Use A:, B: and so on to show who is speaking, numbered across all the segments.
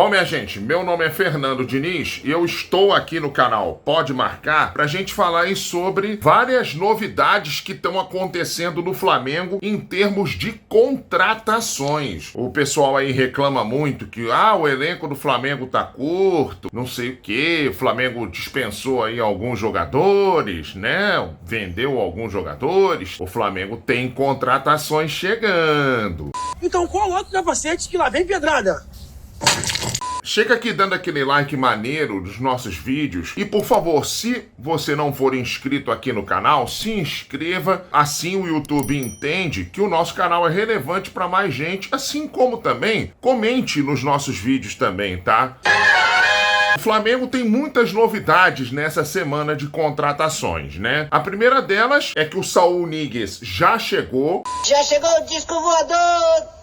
A: Bom, minha gente, meu nome é Fernando Diniz e eu estou aqui no canal Pode Marcar pra gente falar aí sobre várias novidades que estão acontecendo no Flamengo em termos de contratações. O pessoal aí reclama muito que o elenco do Flamengo tá curto, não sei o que, o Flamengo dispensou aí alguns jogadores, né? Vendeu alguns jogadores. O Flamengo tem contratações chegando.
B: Então coloca o capacete que lá vem pedrada.
A: Chega aqui dando aquele like maneiro dos nossos vídeos e, por favor, se você não for inscrito aqui no canal, se inscreva. Assim o YouTube entende que o nosso canal é relevante para mais gente, assim como também comente nos nossos vídeos também, tá? O Flamengo tem muitas novidades nessa semana de contratações, né? A primeira delas é que o Saúl Ñíguez já chegou.
C: Já chegou o disco voador!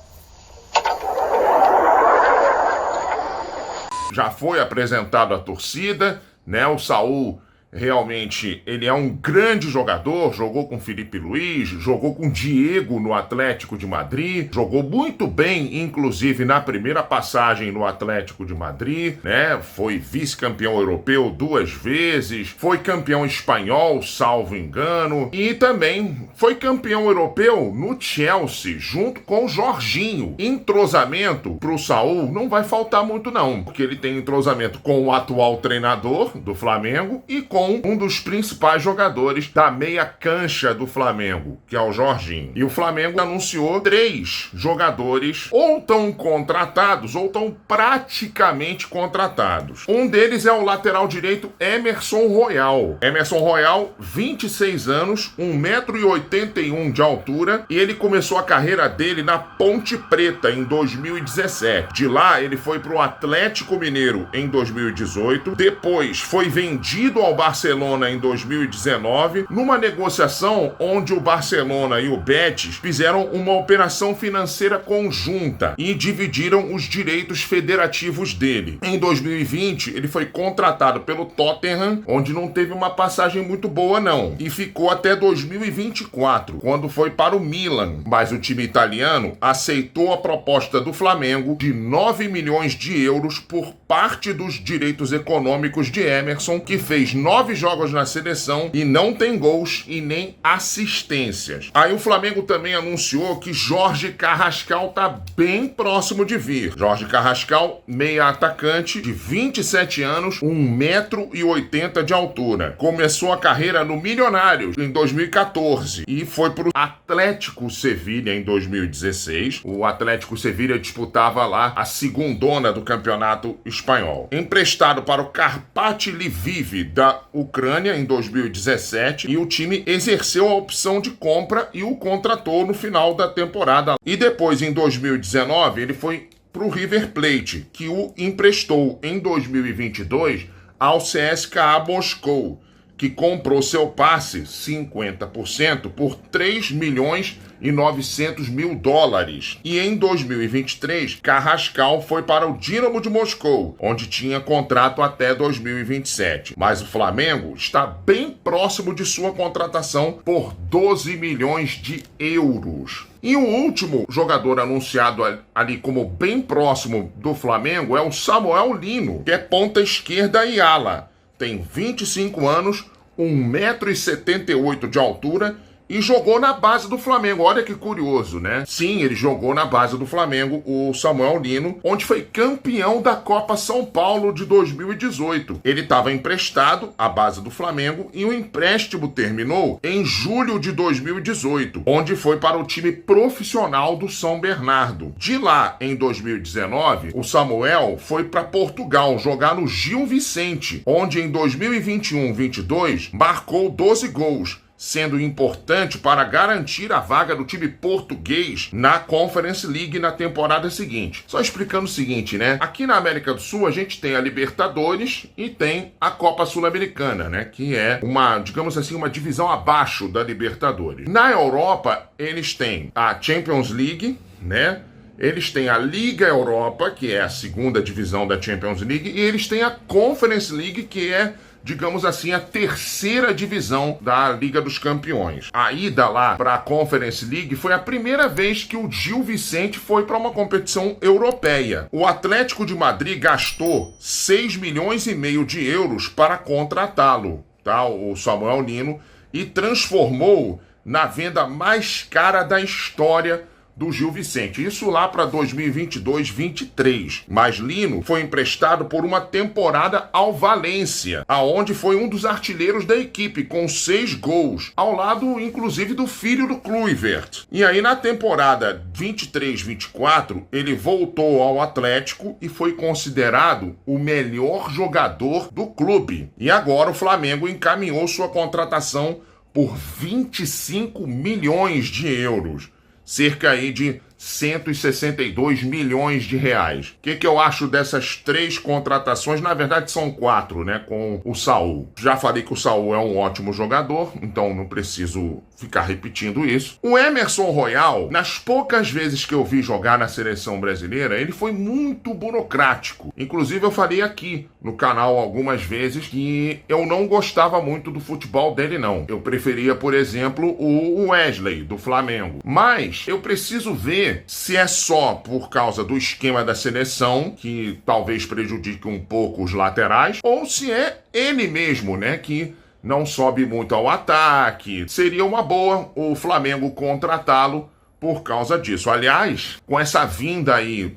A: Já foi apresentado à torcida, né? O Saúl realmente, ele é um grande jogador, jogou com Felipe Luiz, jogou com Diego no Atlético de Madrid, jogou muito bem, inclusive na primeira passagem no Atlético de Madrid, né? Foi vice-campeão europeu 2 vezes, foi campeão espanhol, salvo engano, e também foi campeão europeu no Chelsea, junto com o Jorginho. Entrosamento pro Saúl não vai faltar muito não, porque ele tem entrosamento com o atual treinador do Flamengo e com um dos principais jogadores da meia cancha do Flamengo, que é o Jorginho. E o Flamengo anunciou 3 jogadores ou tão contratados ou tão praticamente contratados. Um deles é o lateral direito Emerson Royal. Emerson Royal, 26 anos, 1,81 m de altura, e ele começou a carreira dele na Ponte Preta em 2017. De lá ele foi para o Atlético Mineiro em 2018, depois foi vendido ao Barcelona em 2019, numa negociação onde o Barcelona e o Betis fizeram uma operação financeira conjunta e dividiram os direitos federativos dele. Em 2020, ele foi contratado pelo Tottenham, onde não teve uma passagem muito boa não, e ficou até 2024, quando foi para o Milan, mas o time italiano aceitou a proposta do Flamengo de 9 milhões de euros por parte dos direitos econômicos de Emerson, que fez 9 jogos na seleção e não tem gols e nem assistências. Aí o Flamengo também anunciou que Jorge Carrascal tá bem próximo de vir. Jorge Carrascal, meia atacante de 27 anos, 1,80 m de altura. Começou a carreira no Milionários em 2014 e foi pro Atlético Sevilha em 2016. O Atlético Sevilha disputava lá a segundona do campeonato espanhol. Emprestado para o Karpat Lviv da Ucrânia em 2017, e o time exerceu a opção de compra e o contratou no final da temporada. E depois, em 2019, ele foi para o River Plate, que o emprestou em 2022 ao CSKA Moscou, que comprou seu passe 50% por 3 milhões e 900 mil dólares. E em 2023, Carrascal foi para o Dinamo de Moscou, onde tinha contrato até 2027. Mas o Flamengo está bem próximo de sua contratação por 12 milhões de euros. E o último jogador anunciado ali como bem próximo do Flamengo é o Samuel Lino, que é ponta esquerda e ala. Tem 25 anos, 1,78 m de altura e jogou na base do Flamengo. Olha que curioso, né? Sim, ele jogou na base do Flamengo, o Samuel Lino, onde foi campeão da Copa São Paulo de 2018. Ele estava emprestado à base do Flamengo e o empréstimo terminou em julho de 2018, onde foi para o time profissional do São Bernardo. De lá, em 2019, o Samuel foi para Portugal jogar no Gil Vicente, onde em 2021-22 marcou 12 gols, sendo importante para garantir a vaga do time português na Conference League na temporada seguinte. Só explicando o seguinte, né? Aqui na América do Sul a gente tem a Libertadores e tem a Copa Sul-Americana, né? Que é uma, digamos assim, uma divisão abaixo da Libertadores. Na Europa, eles têm a Champions League, né? Eles têm a Liga Europa, que é a segunda divisão da Champions League, e eles têm a Conference League, que é digamos assim, a terceira divisão da Liga dos Campeões. A ida lá para a Conference League foi a primeira vez que o Gil Vicente foi para uma competição europeia. O Atlético de Madrid gastou 6,5 milhões de euros para contratá-lo, tá? O Samuel Lino, e transformou na venda mais cara da história do Gil Vicente. Isso lá para 2022-23. Mas Lino foi emprestado por uma temporada ao Valência, aonde foi um dos artilheiros da equipe, com 6 gols, ao lado, inclusive, do filho do Kluivert. E aí, na temporada 23-24, ele voltou ao Atlético e foi considerado o melhor jogador do clube. E agora o Flamengo encaminhou sua contratação por 25 milhões de euros. Cerca aí de 162 milhões de reais. O que eu acho dessas 3 contratações? Na verdade são 4, né? Com o Saul. Já falei que o Saul é um ótimo jogador, então não preciso ficar repetindo isso. O Emerson Royal, nas poucas vezes que eu vi jogar na seleção brasileira, ele foi muito burocrático. Inclusive eu falei aqui no canal algumas vezes que eu não gostava muito do futebol dele, não. Eu preferia, por exemplo, o Wesley, do Flamengo. Mas eu preciso ver se é só por causa do esquema da seleção, que talvez prejudique um pouco os laterais, ou se é ele mesmo, né, que não sobe muito ao ataque. Seria uma boa o Flamengo contratá-lo por causa disso. Aliás, com essa vinda aí,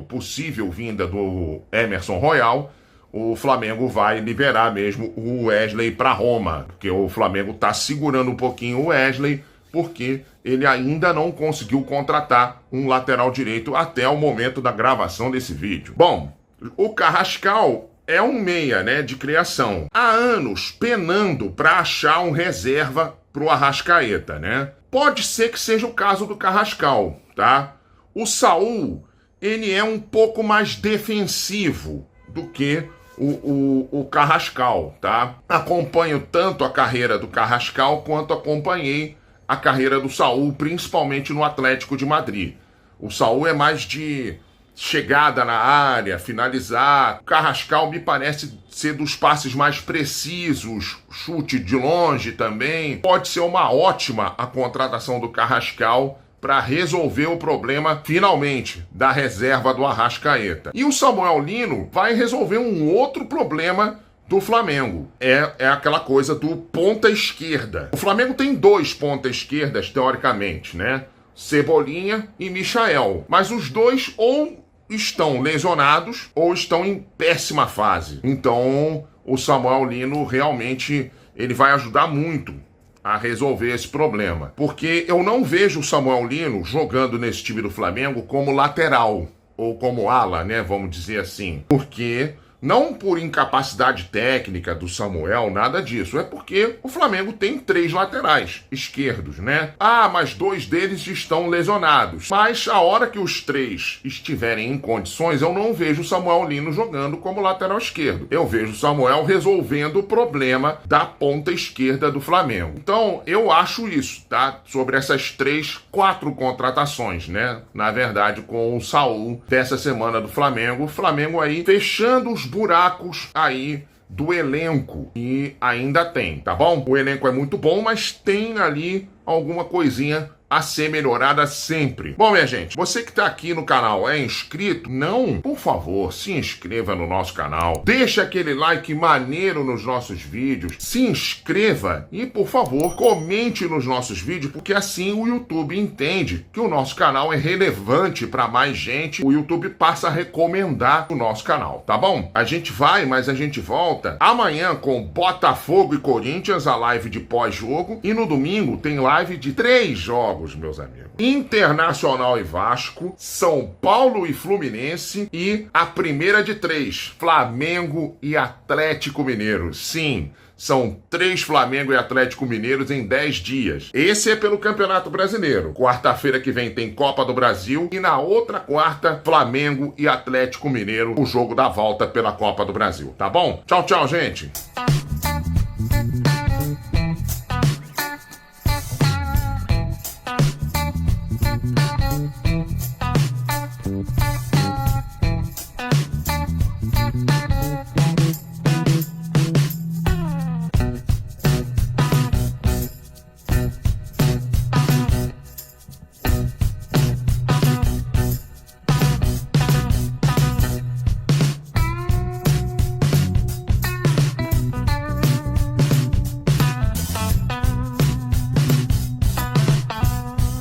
A: possível vinda do Emerson Royal, o Flamengo vai liberar mesmo o Wesley para Roma, porque o Flamengo está segurando um pouquinho o Wesley, porque ele ainda não conseguiu contratar um lateral direito até o momento da gravação desse vídeo. Bom, o Carrascal é um meia, né, de criação. Há anos penando para achar um reserva pro Arrascaeta, né? Pode ser que seja o caso do Carrascal, tá? O Saul, ele é um pouco mais defensivo do que o Carrascal, tá? Acompanho tanto a carreira do Carrascal quanto acompanhei a carreira do Saul, principalmente no Atlético de Madrid. O Saul é mais de chegada na área, finalizar. O Carrascal me parece ser dos passes mais precisos, chute de longe também. Pode ser uma ótima a contratação do Carrascal para resolver o problema, finalmente, da reserva do Arrascaeta. E o Samuel Lino vai resolver um outro problema do Flamengo. É aquela coisa do ponta esquerda. O Flamengo tem 2 pontas esquerdas, teoricamente, né? Cebolinha e Michael. Mas os dois ou estão lesionados ou estão em péssima fase. Então, o Samuel Lino realmente ele vai ajudar muito a resolver esse problema. Porque eu não vejo o Samuel Lino jogando nesse time do Flamengo como lateral ou como ala, né? Vamos dizer assim. Porque não por incapacidade técnica do Samuel, nada disso. É porque o Flamengo tem 3 laterais esquerdos, né? Ah, mas 2 deles estão lesionados. Mas a hora que os 3 estiverem em condições, eu não vejo o Samuel Lino jogando como lateral esquerdo. Eu vejo o Samuel resolvendo o problema da ponta esquerda do Flamengo. Então, eu acho isso, tá? Sobre essas 4 contratações, né? Na verdade, com o Saul dessa semana do Flamengo. O Flamengo aí fechando os buracos aí do elenco, e ainda tem, tá bom? O elenco é muito bom, mas tem ali alguma coisinha a ser melhorada sempre. Bom, minha gente, você que tá aqui no canal é inscrito? Não? Por favor, se inscreva no nosso canal. Deixa aquele like maneiro nos nossos vídeos. Se inscreva e, por favor, comente nos nossos vídeos, porque assim o YouTube entende que o nosso canal é relevante para mais gente. O YouTube passa a recomendar o nosso canal, tá bom? A gente vai, mas a gente volta amanhã com Botafogo e Corinthians, a live de pós-jogo. E no domingo tem live de 3 jogos, meus amigos. Internacional e Vasco, São Paulo e Fluminense e a primeira de 3, Flamengo e Atlético Mineiro. Sim, são 3 Flamengo e Atlético Mineiros em 10 dias. Esse é pelo Campeonato Brasileiro. Quarta-feira que vem tem Copa do Brasil e na outra quarta, Flamengo e Atlético Mineiro, o jogo da volta pela Copa do Brasil, tá bom? Tchau, tchau, gente!